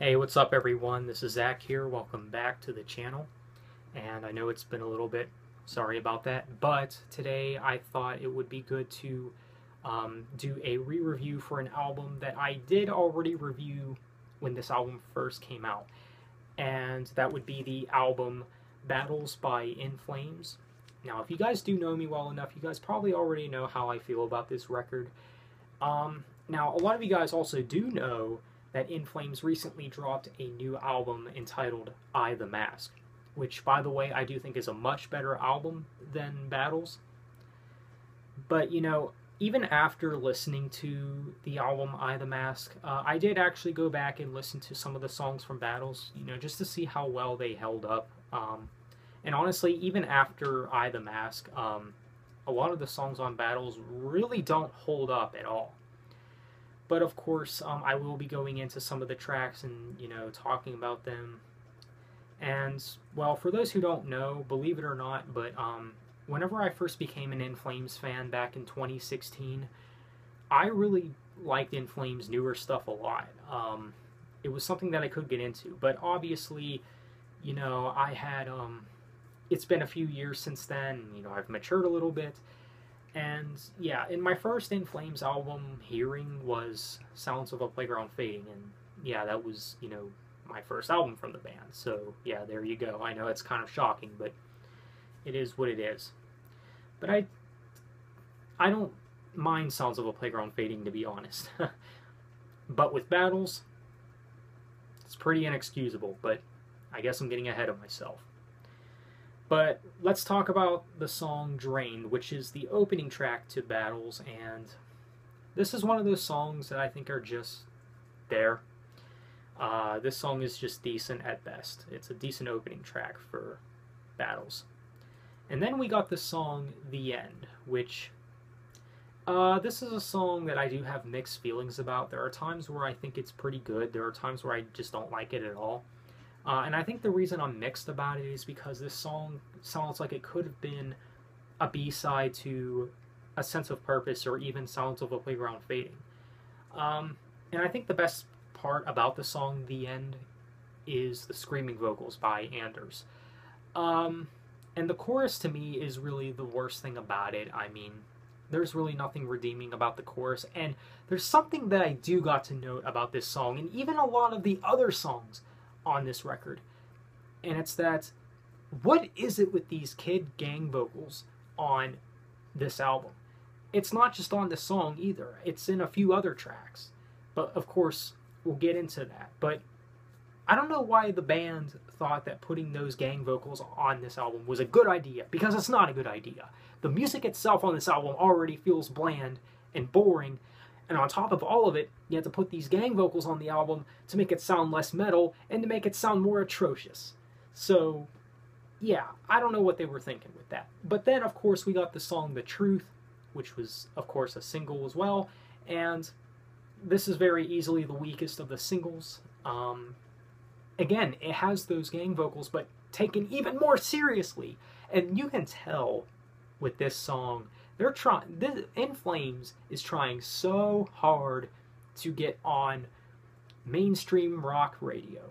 Hey, what's up everyone? This is Zach here. Welcome back to the channel. And I know it's been a little bit, sorry about that, but today I thought it would be good to do a re-review for an album that I did already review when this album first came out. And that would be the album Battles by In Flames. Now, if you guys do know me well enough, you guys probably already know how I feel about this record. Now, a lot of you guys also do know that In Flames recently dropped a new album entitled I the Mask, which, by the way, I do think is a much better album than Battles. But, you know, even after listening to the album I the Mask, I did actually go back and listen to some of the songs from Battles, you know, just to see how well they held up. And honestly, even after I the Mask, a lot of the songs on Battles really don't hold up at all. But of course, I will be going into some of the tracks and, you know, talking about them. And, well, for those who don't know, believe it or not, but whenever I first became an In Flames fan back in 2016, I really liked In Flames' newer stuff a lot. It was something that I could get into. But obviously, you know, it's been a few years since then. You know, I've matured a little bit. And yeah, in my first In Flames album hearing was Sounds of a Playground Fading, and yeah, that was, you know, my first album from the band. So yeah, there you go. I know it's kind of shocking, but it is what it is. But I don't mind Sounds of a Playground Fading, to be honest. But with Battles, it's pretty inexcusable, but I guess I'm getting ahead of myself. But let's talk about the song Drained, which is the opening track to Battles, and this is one of those songs that I think are just there. This song is just decent at best. It's a decent opening track for Battles. And then we got the song The End, which this is a song that I do have mixed feelings about. There are times where I think it's pretty good. There are times where I just don't like it at all. And I think the reason I'm mixed about it is because this song sounds like it could have been a B-side to A Sense of Purpose or even Sounds of a Playground Fading. And I think the best part about the song The End is the screaming vocals by Anders. And the chorus to me is really the worst thing about it. I mean, there's really nothing redeeming about the chorus. And there's something that I do got to note about this song, and even a lot of the other songs on this record, and it's that, what is it with these kid gang vocals on this album? It's not just on this song either, it's in a few other tracks, but of course we'll get into that. But I don't know why the band thought that putting those gang vocals on this album was a good idea, because it's not a good idea. The music itself on this album already feels bland and boring, and on top of all of it, you have to put these gang vocals on the album to make it sound less metal and to make it sound more atrocious. So, yeah, I don't know what they were thinking with that. But then, of course, we got the song The Truth, which was, of course, a single as well. And this is very easily the weakest of the singles. Again, it has those gang vocals, but taken even more seriously. And you can tell with this song, In Flames is trying so hard to get on mainstream rock radio.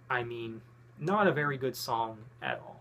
I mean, not a very good song at all.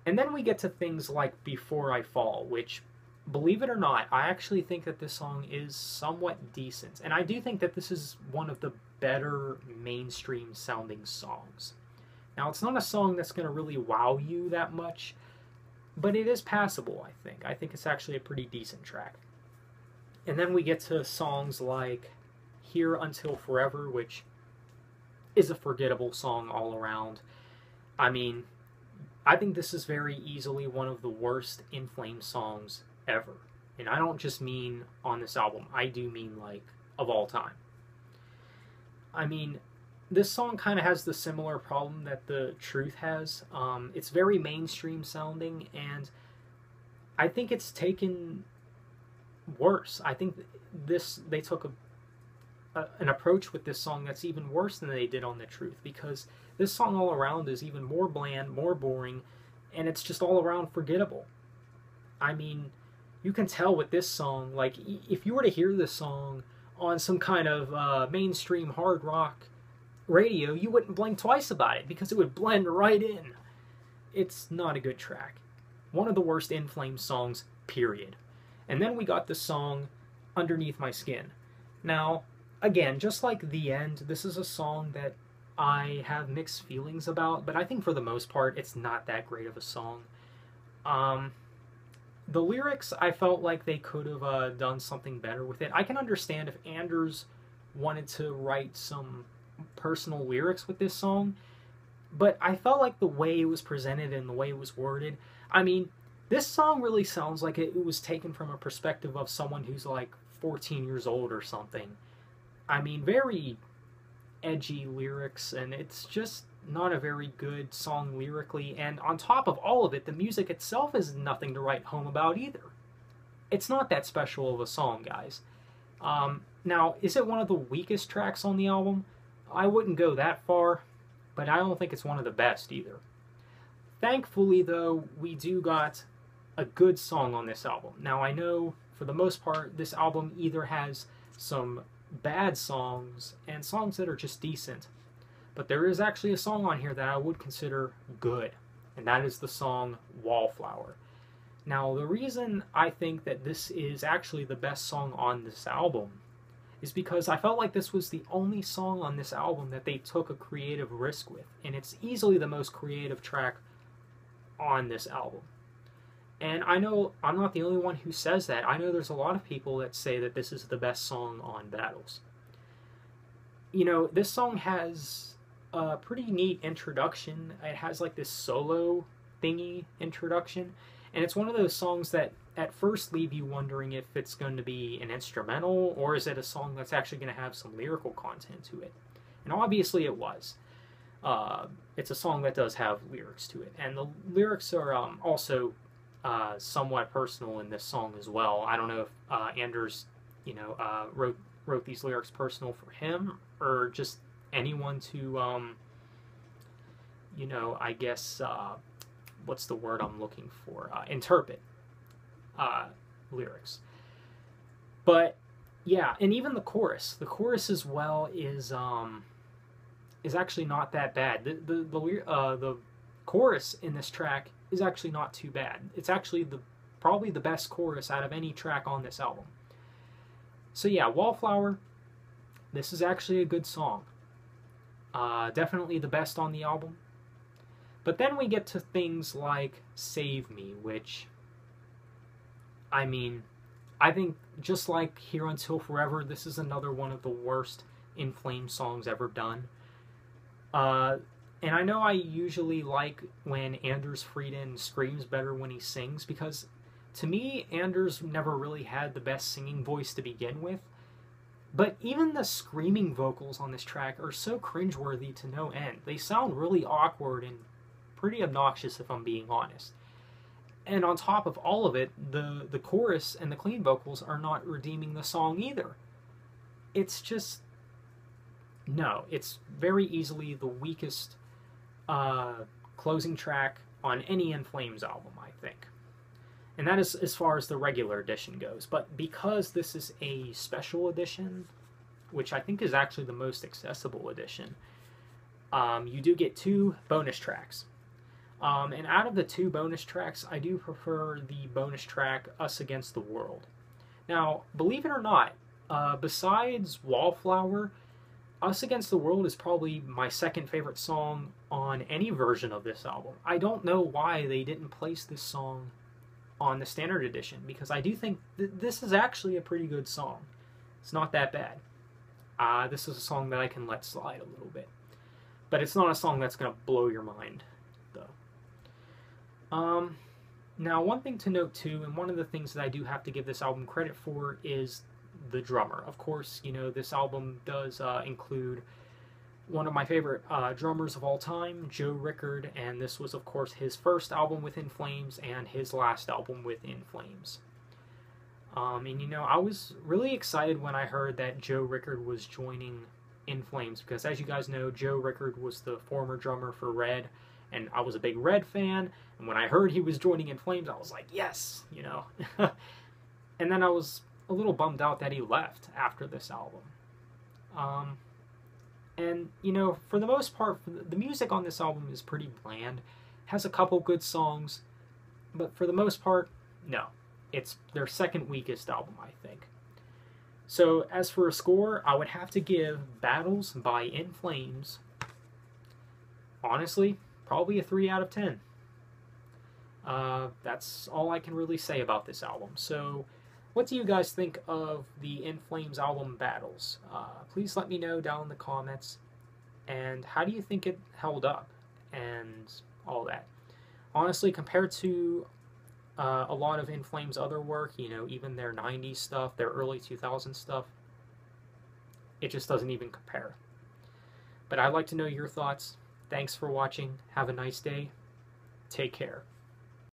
And then we get to things like Before I Fall, which, believe it or not, I actually think that this song is somewhat decent. And I do think that this is one of the better mainstream sounding songs. Now, it's not a song that's going to really wow you that much, but it is passable, I think. I think it's actually a pretty decent track. And then we get to songs like Here Until Forever, which is a forgettable song all around. I mean, I think this is very easily one of the worst In Flames songs ever. And I don't just mean on this album. I do mean, like, of all time. I mean, this song kind of has the similar problem that The Truth has. It's very mainstream sounding, and I think it's taken worse. I think they took an approach with this song that's even worse than they did on The Truth, because this song all around is even more bland, more boring, and it's just all around forgettable. I mean, you can tell with this song, like, if you were to hear this song on some kind of mainstream hard rock radio, you wouldn't blink twice about it because it would blend right in. It's not a good track. One of the worst In Flames songs, period. And then we got the song Underneath My Skin. Now, again, just like The End, this is a song that I have mixed feelings about, but I think for the most part, it's not that great of a song. The lyrics, I felt like they could have done something better with it. I can understand if Anders wanted to write some personal lyrics with this song, but I felt like the way it was presented and the way it was worded, I mean, this song really sounds like it was taken from a perspective of someone who's like 14 years old or something. I mean, very edgy lyrics, and it's just not a very good song lyrically, and on top of all of it, the music itself is nothing to write home about either. It's not that special of a song, guys. Now, is it one of the weakest tracks on the album? I wouldn't go that far, but I don't think it's one of the best either. Thankfully, though, we do got a good song on this album. Now, I know, for the most part, this album either has some bad songs and songs that are just decent, but there is actually a song on here that I would consider good, and that is the song Wallflower. Now, the reason I think that this is actually the best song on this album is because I felt like this was the only song on this album that they took a creative risk with, and it's easily the most creative track on this album. And I know I'm not the only one who says that. I know there's a lot of people that say that this is the best song on Battles. You know, this song has a pretty neat introduction. It has like this solo thingy introduction, and it's one of those songs that at first leave you wondering if it's going to be an instrumental or is it a song that's actually going to have some lyrical content to it. And obviously it was. It's a song that does have lyrics to it, and the lyrics are also somewhat personal in this song as well. I don't know if Anders, wrote these lyrics personal for him or just anyone to, I guess, what's the word I'm looking for? Interpret lyrics. But yeah, and even the chorus as well is actually not that bad. The chorus in this track is actually not too bad. It's actually probably the best chorus out of any track on this album. So yeah, Wallflower, this is actually a good song. Definitely the best on the album. But then we get to things like Save Me, which, I mean, I think just like Here Until Forever, this is another one of the worst In Flames songs ever done. And I know I usually like when Anders Frieden screams better when he sings, because to me, Anders never really had the best singing voice to begin with. But even the screaming vocals on this track are so cringeworthy to no end. They sound really awkward and pretty obnoxious, if I'm being honest. And on top of all of it, the chorus and the clean vocals are not redeeming the song either. It's just... no, it's very easily the weakest closing track on any In Flames album, I think. And that is as far as the regular edition goes. But because this is a special edition, which I think is actually the most accessible edition, you do get 2 bonus tracks. And out of the 2 bonus tracks, I do prefer the bonus track Us Against the World. Now, believe it or not, besides Wallflower, Us Against the World is probably my second favorite song on any version of this album. I don't know why they didn't place this song on the standard edition, because I do think this is actually a pretty good song. It's not that bad. This is a song that I can let slide a little bit. But it's not a song that's going to blow your mind, though. Now, one thing to note, too, and one of the things that I do have to give this album credit for is the drummer. Of course, this album does include one of my favorite drummers of all time, Joe Rickard, and this was, of course, his first album with In Flames and his last album with In Flames. And, I was really excited when I heard that Joe Rickard was joining In Flames, because as you guys know, Joe Rickard was the former drummer for Red, and I was a big Red fan, and when I heard he was joining In Flames, I was like, yes, And then I was a little bummed out that he left after this album. And, you know, for the most part, the music on this album is pretty bland. Has a couple good songs, but for the most part, no. It's their second weakest album, I think. So, as for a score, I would have to give Battles by In Flames, honestly, probably a 3 out of 10. That's all I can really say about this album. So, what do you guys think of the In Flames album Battles? Please let me know down in the comments. And how do you think it held up? And all that. Honestly, compared to a lot of In Flames' other work, you know, even their 90s stuff, their early 2000s stuff, it just doesn't even compare. But I'd like to know your thoughts. Thanks for watching. Have a nice day. Take care.